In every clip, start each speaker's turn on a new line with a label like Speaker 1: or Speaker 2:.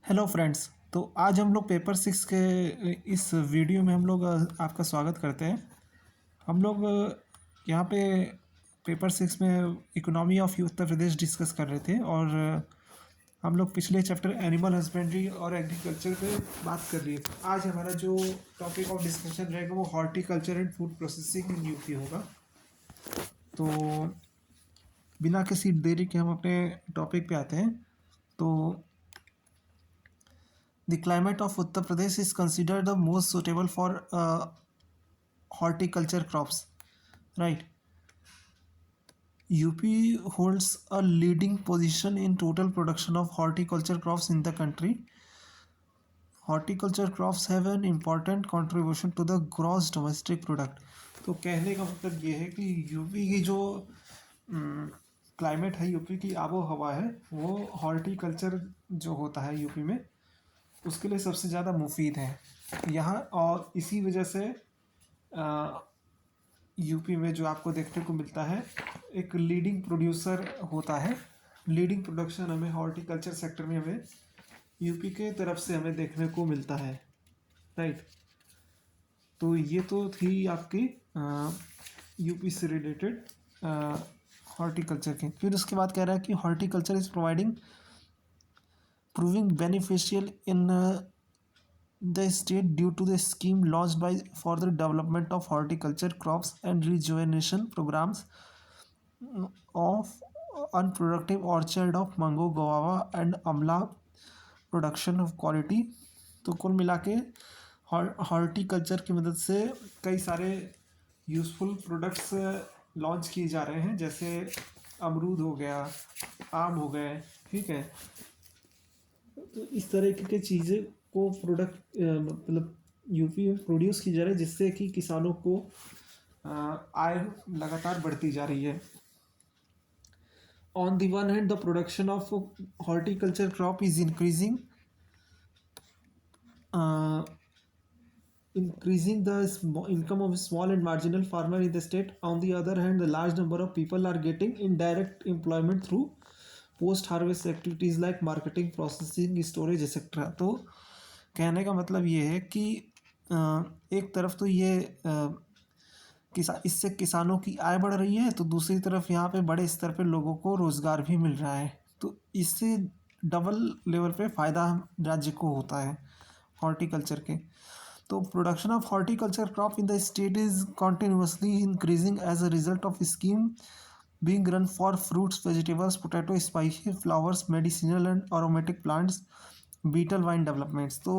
Speaker 1: Hello friends. तो आज हम लोग पेपर 6 के इस वीडियो में हम लोग आपका स्वागत करते हैं। हम लोग यहाँ पे पेपर 6 में economy of Uttar Pradesh discuss कर रहे थे और हम लोग पिछले चैप्टर एनिमल हस्बेंड्री और एग्रीकल्चर पे बात कर लिए थे। आज हमारा जो टॉपिक ऑफ डिस्कशन रहेगा वो horticulture and food processing in UP होगा। तो बिना किसी देरी के हम अपने टॉपिक पे आते हैं। तो the climate of Uttar Pradesh is considered the most suitable for horticulture crops, right? UP holds a leading position in total production of horticulture crops in the country. Horticulture crops have an important contribution to the gross domestic product. तो कहने का मतलब ये है कि UP की जो climate है, यूपी की आबो हवा है, वो हॉर्टिकल्चर जो होता है यूपी में उसके लिए सबसे ज़्यादा मुफीद है यहाँ। और इसी वजह से यूपी में जो आपको देखने को मिलता है एक लीडिंग प्रोड्यूसर होता है। लीडिंग प्रोडक्शन हमें हॉर्टिकल्चर सेक्टर में हमें यूपी के तरफ से हमें देखने को मिलता है, राइट। तो ये तो थी आपकी यूपी से रिलेटेड हॉर्टिकल्चर की। फिर उसके बाद कह रहा है कि horticulture is proving beneficial in the state due to the scheme launched by for the development of horticulture crops and rejuvenation programs of unproductive orchard of mango, guava and amla production of quality। तो कुल मिला के horticulture की मदद से कई सारे useful products launch किए जा रहे हैं, जैसे अमरूद हो गया, आम हो गए, ठीक है। तो इस तरह की चीज़ें को प्रोडक्ट मतलब यूपी में प्रोड्यूस की जा रही है, जिससे कि किसानों को आय लगातार बढ़ती जा रही है। On the one hand the production of horticulture crop is increasing the income of small and marginal farmer in the state. On the other hand, the large number of people are getting indirect employment through post harvest activities like marketing, processing, storage etcetera. तो कहने का मतलब ये है कि एक तरफ तो ये इससे किसानों की आय बढ़ रही है, तो दूसरी तरफ यहाँ पे बड़े स्तर पे लोगों को रोज़गार भी मिल रहा है। तो इससे डबल लेवल पे फ़ायदा राज्य को होता है हॉर्टिकल्चर के। तो production of horticulture crop in the state is continuously increasing as a result of scheme being run for fruits, vegetables, potato, spicy flowers, medicinal and aromatic plants, beetle vine developments। तो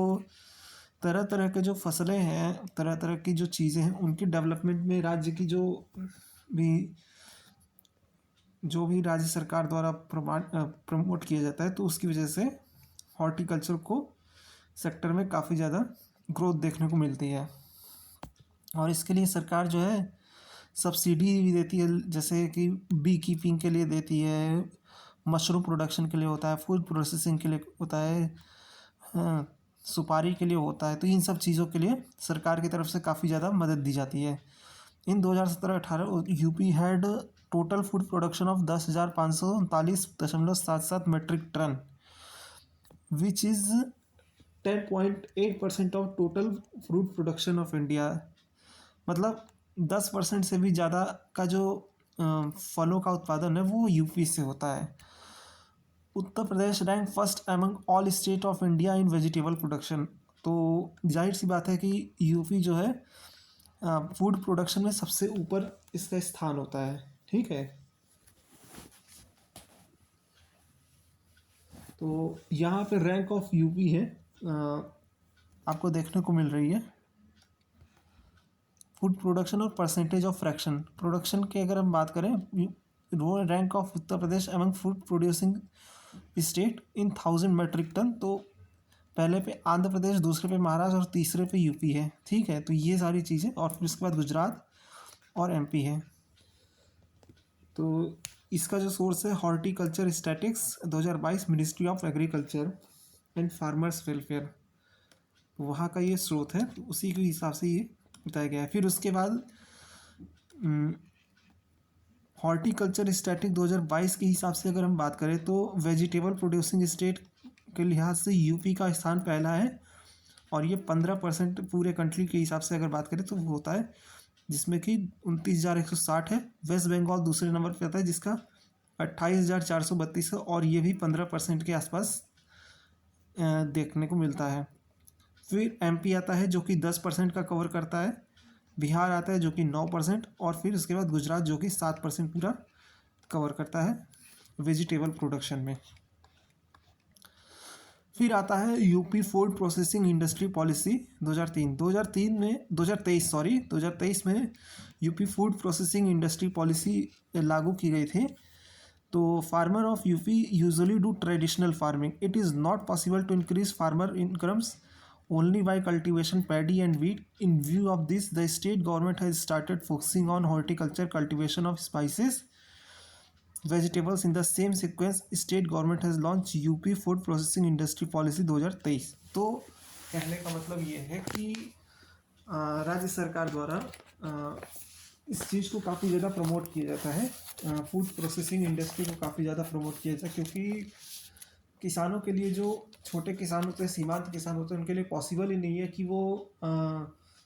Speaker 1: तरह तरह के जो फसलें हैं, तरह तरह की जो चीज़ें हैं, उनकी डेवलपमेंट में राज्य की जो भी राज्य सरकार द्वारा प्रमोट किया जाता है, तो उसकी वजह से हॉर्टिकल्चर को सेक्टर में काफ़ी ज़्यादा ग्रोथ देखने को मिलती है। और इसके लिए सरकार जो है सब्सिडी भी देती है, जैसे कि बी कीपिंग के लिए देती है, मशरूम प्रोडक्शन के लिए होता है, फूड प्रोसेसिंग के लिए होता है, हाँ, सुपारी के लिए होता है। तो इन सब चीज़ों के लिए सरकार की तरफ से काफ़ी ज़्यादा मदद दी जाती है। In 2017-18 UP had total food production of 10,539.77 metric ton, which is 10.8% of total food production of India. मतलब 10% से भी ज़्यादा का जो फलों का उत्पादन है वो यूपी से होता है। Uttar Pradesh rank first among all state of India in vegetable production. तो जाहिर सी बात है कि यूपी जो है फूड प्रोडक्शन में सबसे ऊपर इसका स्थान होता है, ठीक है। तो यहाँ पे रैंक ऑफ यूपी है, आपको देखने को मिल रही है। फूड प्रोडक्शन और परसेंटेज ऑफ फ्रैक्शन प्रोडक्शन के अगर हम बात करें, वो rank of Uttar Pradesh among food producing state in 1000 metric ton. तो पहले पे आंध्र प्रदेश, दूसरे पे महाराष्ट्र और तीसरे पे यूपी है, ठीक है। तो ये सारी चीज़ें, और फिर उसके बाद गुजरात और एमपी है। तो इसका जो सोर्स है horticulture statics 2022, ministry of agriculture and farmers welfare, वहाँ का ये स्रोत है। तो उसी के हिसाब से ये बताया गया है। फिर उसके बाद हॉर्टिकल्चर स्टैटिक 2022 के हिसाब से अगर हम बात करें, तो वेजिटेबल प्रोड्यूसिंग स्टेट के लिहाज से यूपी का स्थान पहला है, और ये 15% पूरे कंट्री के हिसाब से अगर बात करें तो वो होता है, जिसमें कि 29,160 है। वेस्ट बंगाल दूसरे नंबर पे आता है जिसका 28,432 है, और ये भी 15% के आसपास देखने को मिलता है। फिर एमपी आता है जो कि 10% का कवर करता है। बिहार आता है जो कि 9%, और फिर उसके बाद गुजरात जो कि 7% पूरा कवर करता है वेजिटेबल प्रोडक्शन में। फिर आता है UP food processing industry policy 2023 में UP food processing industry policy लागू की गई थी। तो farmer of UP usually do traditional farming. It is not possible to increase farmer incomes only by cultivation paddy and wheat. In view of this, the state government has started focusing on horticulture, cultivation of spices, vegetables. In the same sequence, state government has launched UP food processing industry policy 2023। तो कहने का मतलब ये है कि राज्य सरकार द्वारा इस चीज़ को काफ़ी ज़्यादा प्रमोट किया जाता है, फूड प्रोसेसिंग इंडस्ट्री को काफ़ी ज़्यादा प्रमोट किया जाता है, क्योंकि किसानों के लिए, जो छोटे किसान होते हैं, सीमांत किसान होते हैं, उनके लिए पॉसिबल ही नहीं है कि वो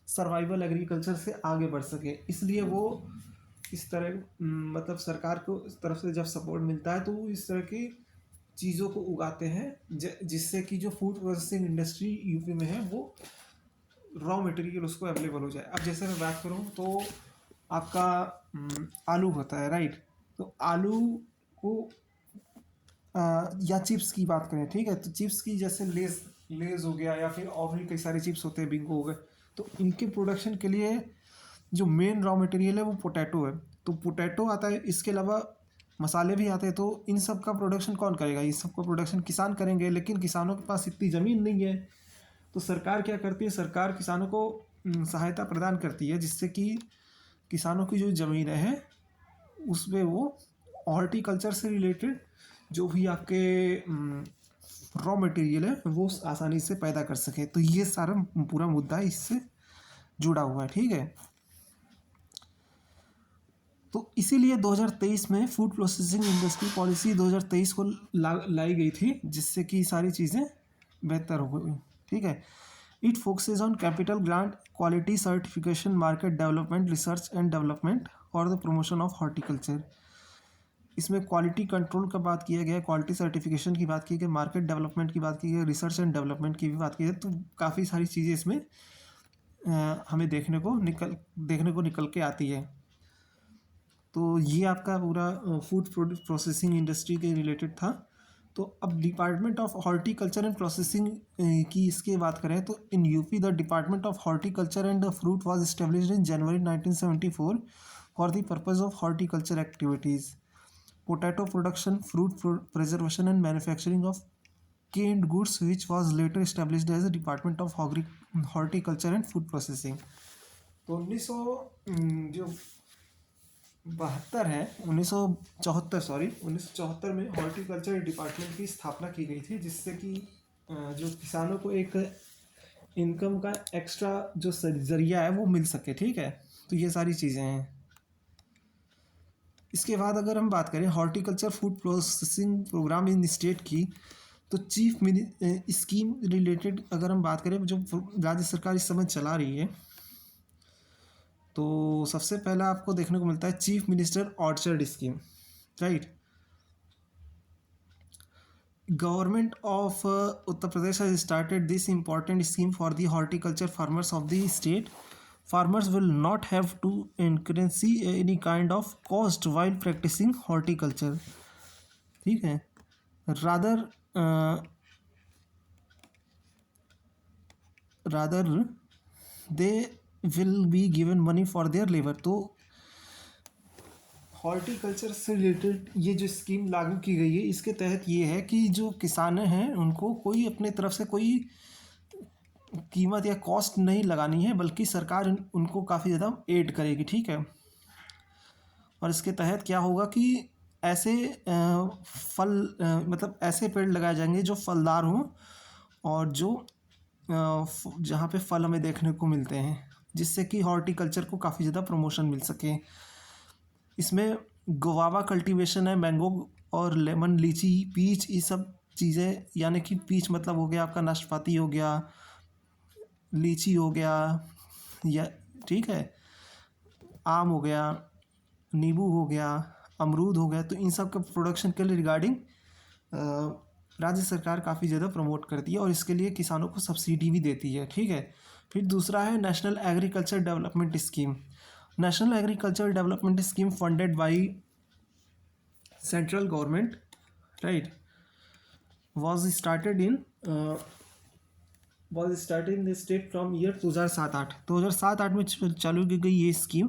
Speaker 1: सर्वाइवल एग्रीकल्चर से आगे बढ़ सके। इसलिए वो इस तरह मतलब सरकार को इस तरफ से जब सपोर्ट मिलता है तो वो इस तरह की चीज़ों को उगाते हैं जिससे कि जो फूड प्रोसेसिंग इंडस्ट्री यूपी में है वो रॉ मटेरियल उसको अवेलेबल हो जाए। अब जैसे मैं बात करूँ तो आपका आलू होता है, राइट। तो आलू को या चिप्स की बात करें, ठीक है, तो चिप्स की जैसे लेज हो गया, या फिर और भी कई सारे चिप्स होते हैं, बिंगो हो गए, तो इनके प्रोडक्शन के लिए जो मेन रॉ मटेरियल है वो पोटैटो है। तो पोटैटो आता है, इसके अलावा मसाले भी आते हैं। तो इन सब का प्रोडक्शन कौन करेगा? ये सब का प्रोडक्शन किसान करेंगे, लेकिन किसानों के पास इतनी ज़मीन नहीं है। तो सरकार क्या करती है? सरकार किसानों को सहायता प्रदान करती है, जिससे कि किसानों की जो ज़मीन है उसमें वो हॉर्टिकल्चर से रिलेटेड जो भी आपके रॉ मटेरियल है वो आसानी से पैदा कर सके। तो ये सारा पूरा मुद्दा इससे जुड़ा हुआ है, ठीक है। तो इसीलिए 2023 में फूड प्रोसेसिंग इंडस्ट्री पॉलिसी 2023 को लाई गई थी, जिससे कि सारी चीज़ें बेहतर हो गई, ठीक है। It focuses on capital grant, quality certification, market development, research and development और द प्रमोशन ऑफ हॉर्टिकल्चर। इसमें क्वालिटी कंट्रोल का बात किया गया है, क्वालिटी सर्टिफिकेशन की बात की गई, मार्केट डेवलपमेंट की बात की गई, रिसर्च एंड डेवलपमेंट की भी बात की गई। तो काफ़ी सारी चीज़ें इसमें हमें देखने को निकल के आती है। तो ये आपका पूरा फूड प्रोसेसिंग इंडस्ट्री के रिलेटेड था। तो अब department of horticulture and processing की इसके बात करें तो in UP the department of horticulture and fruit was established in January 1974 for the purpose of horticulture activities, potato production, fruit preservation and manufacturing of canned goods, which was later established as a department of horticulture and food processing। तो 1974 में horticulture department की स्थापना की गई थी, जिससे कि जो किसानों को एक इनकम का एक्स्ट्रा जो जरिया है वो मिल सके, ठीक है। तो ये सारी चीज़ें हैं। इसके बाद अगर हम बात करें हॉर्टिकल्चर फूड प्रोसेसिंग प्रोग्राम इन स्टेट की, तो चीफ स्कीम रिलेटेड अगर हम बात करें जो राज्य सरकार इस समय चला रही है, तो सबसे पहला आपको देखने को मिलता है chief minister orchard scheme, right. Government of Uttar Pradesh has started this important scheme for the horticulture farmers of the state. Farmers will not have to incur any kind of cost while practicing horticulture, ठीक है। rather they will be given money for their labor। तो horticulture से related ये जो scheme लागू की गई है, इसके तहत ये है कि जो किसान हैं उनको कोई अपने तरफ से कोई कीमत या कॉस्ट नहीं लगानी है, बल्कि सरकार उनको काफ़ी ज़्यादा एड करेगी, ठीक है। और इसके तहत क्या होगा कि ऐसे मतलब ऐसे पेड़ लगाए जाएंगे जो फलदार हों और जो जहाँ पे फल हमें देखने को मिलते हैं, जिससे कि हॉर्टिकल्चर को काफ़ी ज़्यादा प्रमोशन मिल सके। इसमें गुआवा कल्टीवेशन है, मैंगो और लेमन, लीची, पीच, ये सब चीज़ें, यानी कि पीच मतलब हो गया आपका नाशपाती हो गया, लीची हो गया, या ठीक है, आम हो गया, नींबू हो गया, अमरूद हो गया, तो इन सब के प्रोडक्शन के लिए रिगार्डिंग राज्य सरकार काफ़ी ज़्यादा प्रमोट करती है और इसके लिए किसानों को सब्सिडी भी देती है। ठीक है। फिर दूसरा है national agriculture development scheme. National agriculture development scheme funded by central government, right, was started in uh, was started in the state from year 2007-8 में चालू की गई ये स्कीम,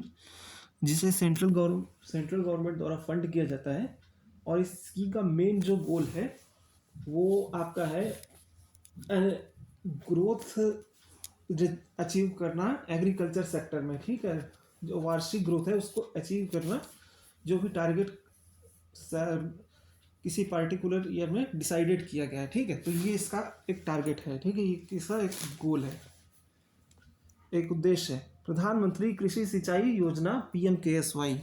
Speaker 1: जिसे सेंट्रल गवर्नमेंट द्वारा फंड किया जाता है। और इस स्कीम का मेन जो गोल है वो आपका है ग्रोथ अचीव करना एग्रीकल्चर सेक्टर में। ठीक है, जो वार्षिक ग्रोथ है उसको अचीव करना, जो भी टारगेट किसी पार्टिकुलर ईयर में डिसाइडेड किया गया है। ठीक है, तो ये इसका एक टारगेट है। ठीक है, ये इसका एक गोल है, एक उद्देश्य है। प्रधानमंत्री कृषि सिंचाई योजना PMKSY,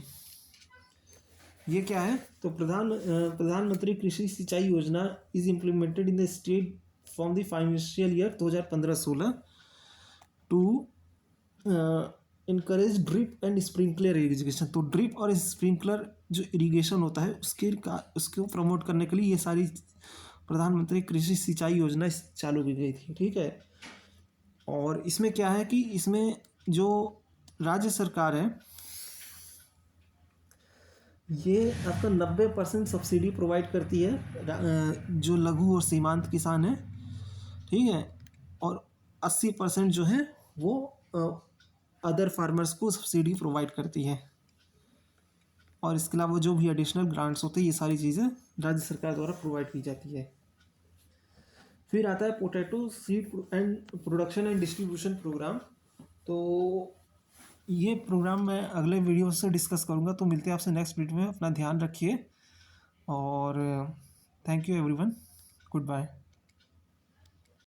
Speaker 1: ये क्या है? तो प्रधानमंत्री Krishi Sinchai Yojana is implemented in the state from the financial year 2015-16 to encourage drip and sprinkler irrigation. तो ड्रिप और स्प्रिंकलर जो इरीगेशन होता है उसको प्रमोट करने के लिए ये सारी प्रधानमंत्री कृषि सिंचाई योजना चालू की गई थी। ठीक है, और इसमें क्या है कि इसमें जो राज्य सरकार है ये आपका 90% सब्सिडी प्रोवाइड करती है जो लघु और सीमांत किसान है। ठीक है, और 80% जो है वो अदर फार्मर्स को सब्सिडी प्रोवाइड करती है। और इसके अलावा जो भी एडिशनल ग्रांट्स होते हैं, ये सारी चीज़ें राज्य सरकार द्वारा प्रोवाइड की जाती है। फिर आता है potato seed and production and distribution program. तो ये प्रोग्राम मैं अगले वीडियो से डिस्कस करूँगा। तो मिलते हैं आपसे नेक्स्ट वीडियो में। अपना ध्यान रखिए और thank you everyone, good bye.